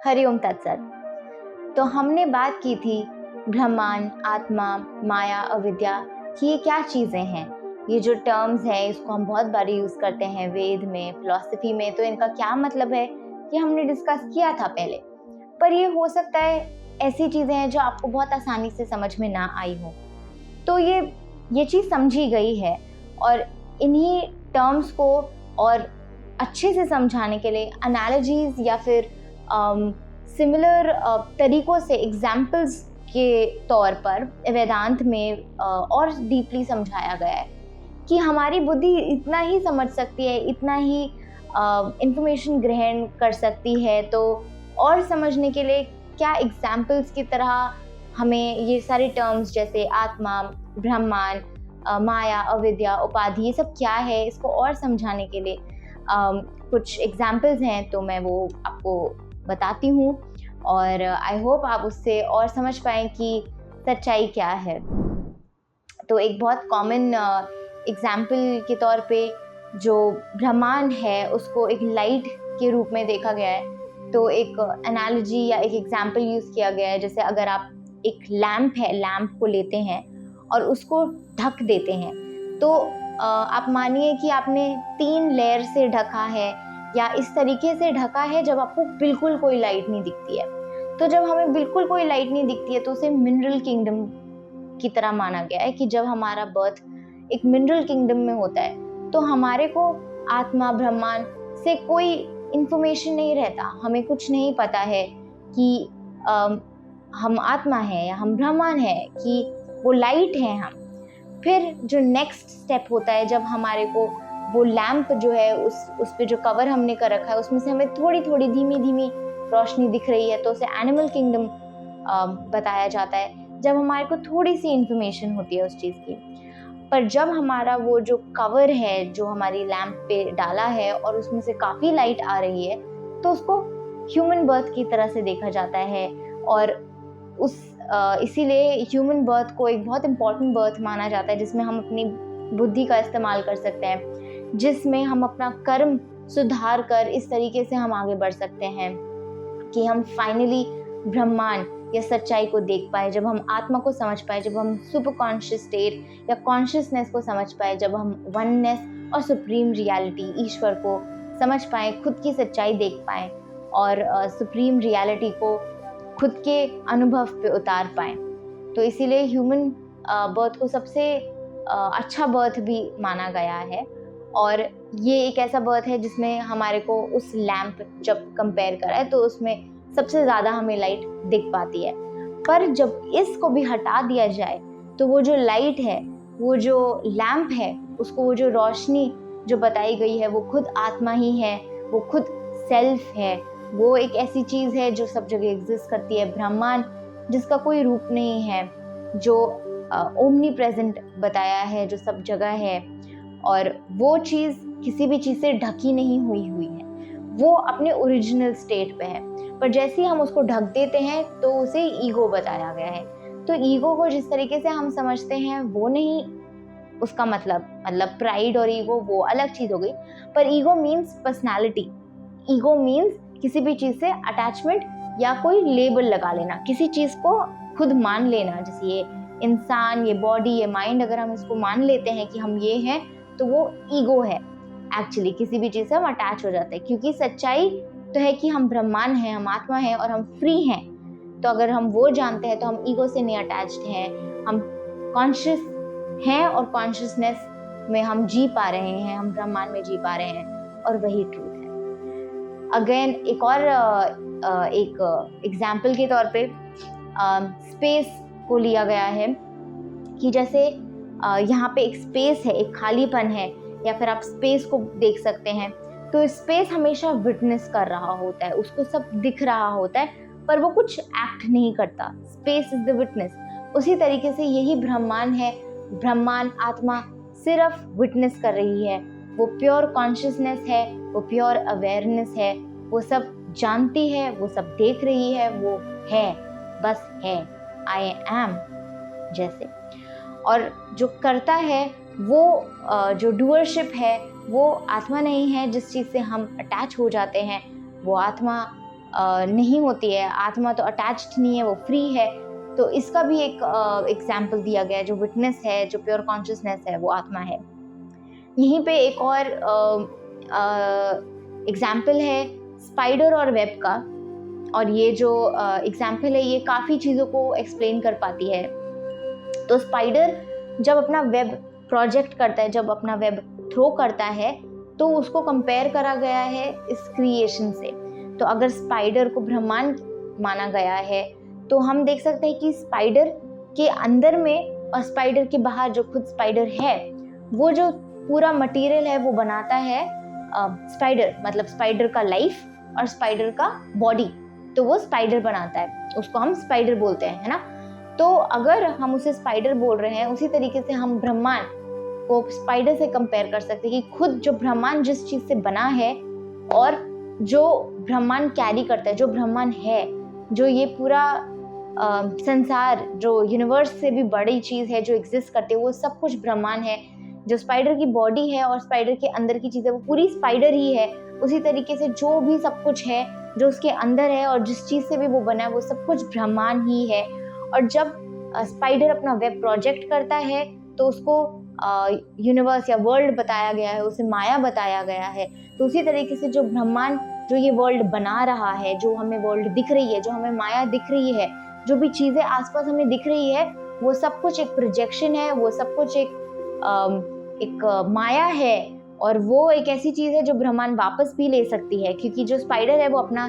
हरिओम तत्सत। तो हमने बात की थी ब्रह्मांड, आत्मा, माया, अविद्या कि ये क्या चीज़ें हैं। ये जो टर्म्स हैं इसको हम बहुत बार यूज़ करते हैं वेद में, फिलॉसफी में, तो इनका क्या मतलब है ये हमने डिस्कस किया था पहले। पर ये हो सकता है ऐसी चीज़ें हैं जो आपको बहुत आसानी से समझ में ना आई हो, तो ये चीज़ समझी गई है। और इन्हीं टर्म्स को और अच्छे से समझाने के लिए एनालॉजीज या फिर सिमिलर तरीकों से एग्जाम्पल्स के तौर पर वेदांत में और डीपली समझाया गया है कि हमारी बुद्धि इतना ही समझ सकती है, इतना ही इंफॉर्मेशन ग्रहण कर सकती है। तो और समझने के लिए क्या एग्जाम्पल्स की तरह हमें ये सारे टर्म्स जैसे आत्मा, ब्रह्मांड, माया, अविद्या, उपाधि, ये सब क्या है, इसको और समझाने के लिए कुछ एग्जाम्पल्स हैं, तो मैं वो आपको बताती हूँ और आई होप आप उससे और समझ पाएँ कि सच्चाई क्या है। तो एक बहुत कॉमन एग्जाम्पल के तौर पे जो ब्रह्मांड है उसको एक लाइट के रूप में देखा गया है। तो एक एनालॉजी या एक एग्जाम्पल यूज़ किया गया है, जैसे अगर आप एक लैम्प है, लैम्प को लेते हैं और उसको ढक देते हैं, तो आप मानिए कि आपने 3 लेयर से ढका है या इस तरीके से ढका है जब आपको बिल्कुल कोई लाइट नहीं दिखती है। तो जब हमें बिल्कुल कोई लाइट नहीं दिखती है तो उसे मिनरल किंगडम की तरह माना गया है कि जब हमारा बर्थ एक मिनरल किंगडम में होता है तो हमारे को आत्मा, ब्रह्मांड से कोई इंफॉर्मेशन नहीं रहता, हमें कुछ नहीं पता है कि हम आत्मा है या हम ब्रह्मांड है, कि वो लाइट है हम। फिर जो नेक्स्ट स्टेप होता है, जब हमारे को वो लैम्प जो है उस पे जो कवर हमने कर रखा है उसमें से हमें थोड़ी थोड़ी धीमी धीमी रोशनी दिख रही है, तो उसे एनिमल किंगडम बताया जाता है, जब हमारे को थोड़ी सी इंफॉर्मेशन होती है उस चीज़ की। पर जब हमारा वो जो कवर है जो हमारी लैम्प पे डाला है और उसमें से काफ़ी लाइट आ रही है, तो उसको ह्यूमन बर्थ की तरह से देखा जाता है। और इसीलिए ह्यूमन बर्थ को एक बहुत इम्पॉर्टेंट बर्थ माना जाता है, जिसमें हम अपनी बुद्धि का इस्तेमाल कर सकते हैं, जिसमें हम अपना कर्म सुधार कर इस तरीके से हम आगे बढ़ सकते हैं कि हम फाइनली ब्रह्मांड या सच्चाई को देख पाए, जब हम आत्मा को समझ पाए, जब हम सुपर कॉन्शियस स्टेट या कॉन्शियसनेस को समझ पाए, जब हम वननेस और सुप्रीम रियलिटी, ईश्वर को समझ पाए, खुद की सच्चाई देख पाए और सुप्रीम रियलिटी को खुद के अनुभव पे उतार पाए। तो इसीलिए ह्यूमन बर्थ को सबसे अच्छा बर्थ भी माना गया है। और ये एक ऐसा बर्थ है जिसमें हमारे को उस लैम्प जब कंपेयर कराए तो उसमें सबसे ज़्यादा हमें लाइट दिख पाती है। पर जब इसको भी हटा दिया जाए तो वो जो लाइट है, वो जो लैम्प है, उसको वो जो रोशनी जो बताई गई है वो खुद आत्मा ही है, वो खुद सेल्फ है, वो एक ऐसी चीज़ है जो सब जगह एग्जिस्ट करती है। ब्रह्मांड जिसका कोई रूप नहीं है, जो ओमनी प्रेजेंट बताया है, जो सब जगह है, और वो चीज़ किसी भी चीज़ से ढकी नहीं हुई है, वो अपने ओरिजिनल स्टेट पे है। पर जैसे ही हम उसको ढक देते हैं तो उसे ईगो बताया गया है। तो ईगो को जिस तरीके से हम समझते हैं वो नहीं उसका मतलब प्राइड और ईगो वो अलग चीज़ हो गई। पर ego means personality, ego means किसी भी चीज़ से अटैचमेंट या कोई लेबल लगा लेना, किसी चीज़ को खुद मान लेना। जैसे ये इंसान, ये बॉडी, ये माइंड, अगर हम इसको मान लेते हैं कि हम ये हैं तो वो ईगो है। एक्चुअली किसी भी चीज़ से हम अटैच हो जाते हैं, क्योंकि सच्चाई तो है कि हम ब्रह्मांड हैं, हम आत्मा हैं और हम फ्री हैं। तो अगर हम वो जानते हैं तो हम ईगो से नहीं अटैच्ड हैं, हम कॉन्शियस हैं और कॉन्शियसनेस में हम जी पा रहे हैं, हम ब्रह्मांड में जी पा रहे हैं और वही ट्रूथ है। अगेन एक और एक एग्जाम्पल के तौर पे स्पेस को लिया गया है कि जैसे यहाँ पे एक स्पेस है, एक खालीपन है, या फिर आप स्पेस को देख सकते हैं। तो स्पेस हमेशा विटनेस कर रहा होता है, उसको सब दिख रहा होता है पर वो कुछ एक्ट नहीं करता। Space is the witness. उसी तरीके से यही ब्रह्मांड है, ब्रह्मांड आत्मा सिर्फ विटनेस कर रही है, वो प्योर कॉन्शियसनेस है, वो प्योर अवेयरनेस है, वो सब जानती है, वो सब देख रही है, वो है, बस है, आई एम जैसे। और जो करता है वो जो डूअरशिप है वो आत्मा नहीं है जिस चीज़ से हम अटैच हो जाते हैं, वो आत्मा नहीं होती है, आत्मा तो अटैच्ड नहीं है, वो फ्री है। तो इसका भी एक एग्जाम्पल दिया गया है। जो विटनेस है, जो प्योर कॉन्शियसनेस है, वो आत्मा है। यहीं पे एक और एग्जाम्पल है स्पाइडर और वेब का, और ये जो एग्जाम्पल है ये काफ़ी चीज़ों को एक्सप्लेन कर पाती है। तो स्पाइडर जब अपना वेब प्रोजेक्ट करता है, जब अपना वेब थ्रो करता है, तो उसको कंपेयर करा गया है इस क्रिएशन से। तो अगर स्पाइडर को ब्रह्मांड माना गया है, तो हम देख सकते हैं कि स्पाइडर के अंदर में और स्पाइडर के बाहर जो खुद स्पाइडर है, वो जो पूरा मटेरियल है वो बनाता है स्पाइडर, मतलब स्पाइडर का लाइफ और स्पाइडर का बॉडी, तो वो स्पाइडर बनाता है, उसको हम स्पाइडर बोलते हैं, है ना। तो अगर हम उसे स्पाइडर बोल रहे हैं, उसी तरीके से हम ब्रह्मांड को स्पाइडर से कंपेयर कर सकते हैं कि खुद जो ब्रह्मांड जिस चीज से बना है और जो ब्रह्मांड कैरी करता है, जो ब्रह्मांड है, जो ये पूरा संसार, जो यूनिवर्स से भी बड़ी चीज है जो एग्जिस्ट करती है, वो सब कुछ ब्रह्मांड है। जो स्पाइडर की बॉडी है और स्पाइडर के अंदर की चीज़ है, वो पूरी स्पाइडर ही है। उसी तरीके से जो भी सब कुछ है जो उसके अंदर है और जिस चीज़ से भी वो बना है, वो सब कुछ ब्रह्मांड ही है। और जब स्पाइडर अपना वेब प्रोजेक्ट करता है, तो उसको यूनिवर्स या वर्ल्ड बताया गया है, उसे माया बताया गया है। तो उसी तरीके से जो ब्रह्मांड, जो ये वर्ल्ड बना रहा है, जो हमें वर्ल्ड दिख रही है, जो हमें माया दिख रही है, जो भी चीज़ें आसपास हमें दिख रही है, वो सब कुछ एक प्रोजेक्शन है, वो सब कुछ एक माया है। और वो एक ऐसी चीज़ है जो ब्रह्मांड वापस भी ले सकती है, क्योंकि जो स्पाइडर है वो अपना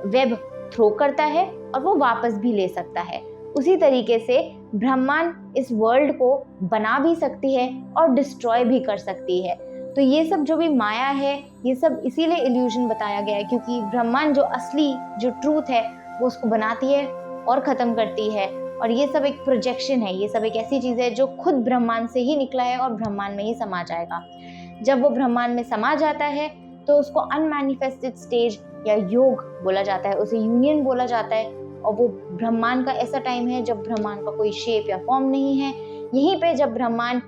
वेब थ्रो करता है और वो वापस भी ले सकता है। उसी तरीके से ब्रह्मांड इस वर्ल्ड को बना भी सकती है और डिस्ट्रॉय भी कर सकती है। तो ये सब जो भी माया है, ये सब इसीलिए इल्यूजन बताया गया है, क्योंकि ब्रह्मांड जो असली जो ट्रूथ है वो उसको बनाती है और ख़त्म करती है। और ये सब एक प्रोजेक्शन है, ये सब एक ऐसी चीज़ है जो खुद ब्रह्मांड से ही निकला है और ब्रह्मांड में ही समा जाएगा। जब वो ब्रह्मांड में समा जाता है तो उसको अनमैनिफेस्टेड स्टेज या योग बोला जाता है, उसे यूनियन बोला जाता है। और वो ब्रह्मांड का ऐसा टाइम है जब ब्रह्मांड का कोई शेप या फॉर्म नहीं है। यहीं पे जब ब्रह्मांड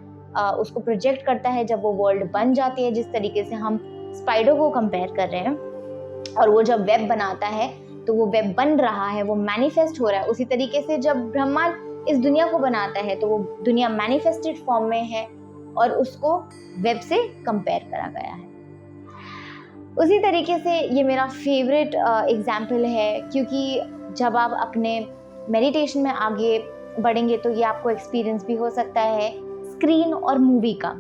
उसको प्रोजेक्ट करता है, जब वो वर्ल्ड बन जाती है, जिस तरीके से हम स्पाइडर को कंपेयर कर रहे हैं, और वो जब वेब बनाता है तो वो वेब बन रहा है, वो मैनिफेस्ट हो रहा है। उसी तरीके से जब ब्रह्मांड इस दुनिया को बनाता है तो वो दुनिया मैनिफेस्टेड फॉर्म में है और उसको वेब से कंपेयर करा गया है। उसी तरीके से ये मेरा फेवरेट एग्जाम्पल है, क्योंकि जब आप अपने मेडिटेशन में आगे बढ़ेंगे तो ये आपको एक्सपीरियंस भी हो सकता है स्क्रीन और मूवी का।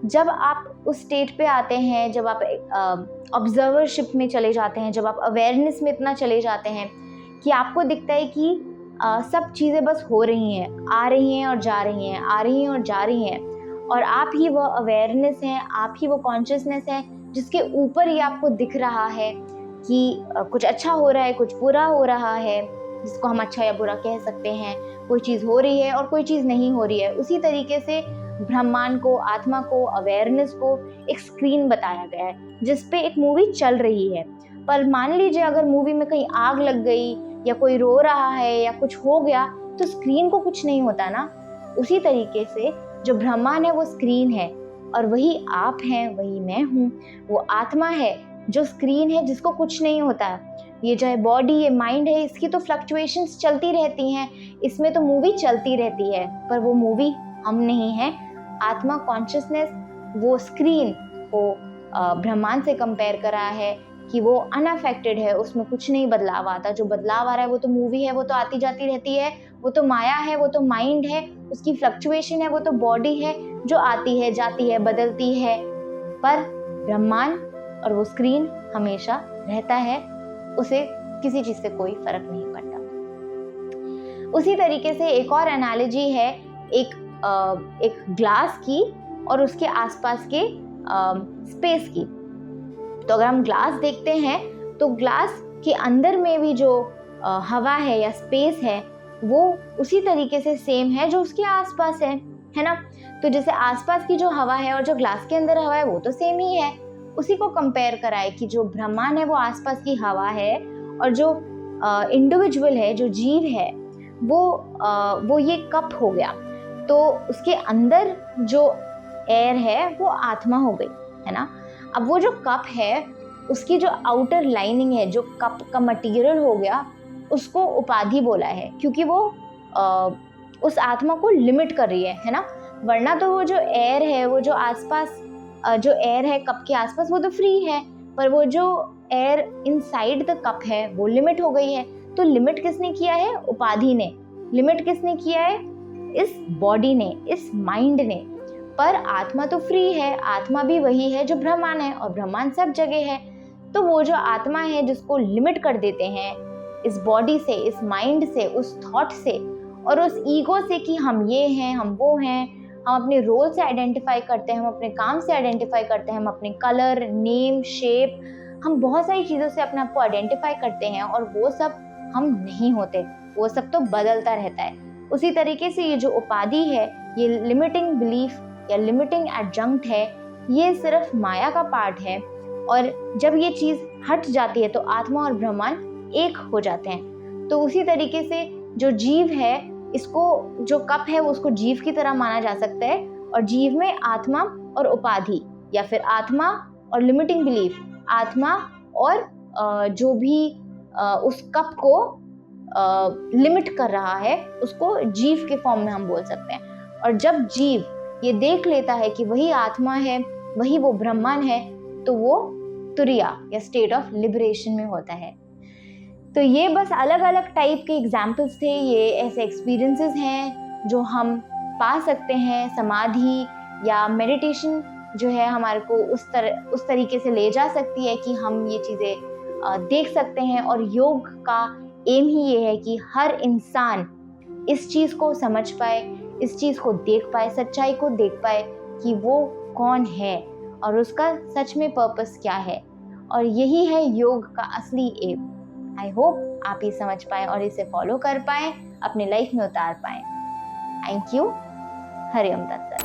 जब आप उस स्टेट पे आते हैं, जब आप ऑब्जर्वरशिप में चले जाते हैं, जब आप अवेयरनेस में इतना चले जाते हैं कि आपको दिखता है कि सब चीज़ें बस हो रही हैं, आ रही हैं और जा रही हैं, आ रही हैं और जा रही हैं, और आप ही वो अवेयरनेस हैं, आप ही वो कॉन्शियसनेस है जिसके ऊपर ही आपको दिख रहा है कि कुछ अच्छा हो रहा है, कुछ बुरा हो रहा है, जिसको हम अच्छा या बुरा कह सकते हैं। कोई चीज़ हो रही है और कोई चीज़ नहीं हो रही है। उसी तरीके से ब्रह्मांड को, आत्मा को, अवेयरनेस को एक स्क्रीन बताया गया है जिस पे एक मूवी चल रही है। पर मान लीजिए अगर मूवी में कहीं आग लग गई या कोई रो रहा है या कुछ हो गया, तो स्क्रीन को कुछ नहीं होता ना। उसी तरीके से जो ब्रह्मांड है वो स्क्रीन है, और वही आप हैं, वही मैं हूँ। वो आत्मा है जो स्क्रीन है, जिसको कुछ नहीं होता। ये जो है बॉडी, ये माइंड है, इसकी तो फ्लक्चुएशंस चलती रहती हैं, इसमें तो मूवी चलती रहती है, पर वो मूवी हम नहीं हैं। आत्मा, कॉन्शियसनेस, वो स्क्रीन को ब्रह्मांड से कंपेयर करा है कि वो अनअफेक्टेड है, उसमें कुछ नहीं बदलाव आता। जो बदलाव आ रहा है वो तो मूवी है, वो तो आती जाती रहती है, वो तो माया है, वो तो माइंड है, उसकी फ्लक्चुएशन है, वो तो बॉडी है जो आती है, जाती है, बदलती है। पर ब्रह्मांड और वो स्क्रीन हमेशा रहता है, उसे किसी चीज़ से कोई फर्क नहीं पड़ता। उसी तरीके से एक और एनालॉजी है एक ग्लास की और उसके आसपास के स्पेस की। तो अगर हम ग्लास देखते हैं तो ग्लास के अंदर में भी जो हवा है या स्पेस है वो उसी तरीके से सेम है जो उसके आसपास है ना। तो जैसे आसपास की जो हवा है और जो ग्लास के अंदर हवा है वो तो सेम ही है। उसी को कंपेयर कराए कि जो ब्रह्मांड है वो आसपास की हवा है, और जो इंडिविजुअल है, जो जीव है, वो ये कप हो गया। तो उसके अंदर जो एयर है वो आत्मा हो गई, है ना। अब वो जो कप है उसकी जो आउटर लाइनिंग है, जो कप का मटेरियल हो गया, उसको उपाधि बोला है, क्योंकि वो उस आत्मा को लिमिट कर रही है ना। वरना तो वो जो एयर है, वो जो आसपास जो एयर है कप के आसपास, वो तो फ्री है, पर वो जो एयर इनसाइड द कप है वो लिमिट हो गई है। तो लिमिट किसने किया है? उपाधि ने। लिमिट किसने किया है? इस बॉडी ने, इस माइंड ने। पर आत्मा तो फ्री है, आत्मा भी वही है जो ब्रह्मांड है, और ब्रह्मांड सब जगह है। तो वो जो आत्मा है जिसको लिमिट कर देते हैं इस बॉडी से, इस माइंड से, उस थॉट से और उस ईगो से कि हम ये हैं, हम वो हैं, हम अपने रोल से आइडेंटिफाई करते हैं, हम अपने काम से आइडेंटिफाई करते हैं, हम अपने कलर, नेम, शेप, हम बहुत सारी चीज़ों से अपने आप को आइडेंटिफाई करते हैं, और वो सब हम नहीं होते, वो सब तो बदलता रहता है। उसी तरीके से ये जो उपाधि है, ये लिमिटिंग बिलीफ या लिमिटिंग एडजंक्ट है, ये सिर्फ माया का पार्ट है, और जब ये चीज़ हट जाती है तो आत्मा और ब्रह्मांड एक हो जाते हैं। तो उसी तरीके से जो जीव है, इसको, जो कप है, वो उसको जीव की तरह माना जा सकता है, और जीव में आत्मा और उपाधि, या फिर आत्मा और लिमिटिंग बिलीफ, आत्मा और जो भी उस कप को लिमिट कर रहा है, उसको जीव के फॉर्म में हम बोल सकते हैं। और जब जीव ये देख लेता है कि वही आत्मा है, वही वो ब्रह्मांड है, तो वो तुरिया या स्टेट ऑफ लिबरेशन में होता है। तो ये बस अलग अलग टाइप के एग्जाम्पल्स थे, ये ऐसे एक्सपीरियंसेस हैं जो हम पा सकते हैं। समाधि या मेडिटेशन जो है हमारे को उस तरीके से ले जा सकती है कि हम ये चीज़ें देख सकते हैं। और योग का एम ही ये है कि हर इंसान इस चीज़ को समझ पाए, इस चीज़ को देख पाए, सच्चाई को देख पाए कि वो कौन है और उसका सच में पर्पस क्या है। और यही है योग का असली एम। आई होप आप ये समझ पाएँ और इसे फॉलो कर पाएँ, अपने लाइफ में उतार पाएँ। Thank you. हरि ओम तत्सत।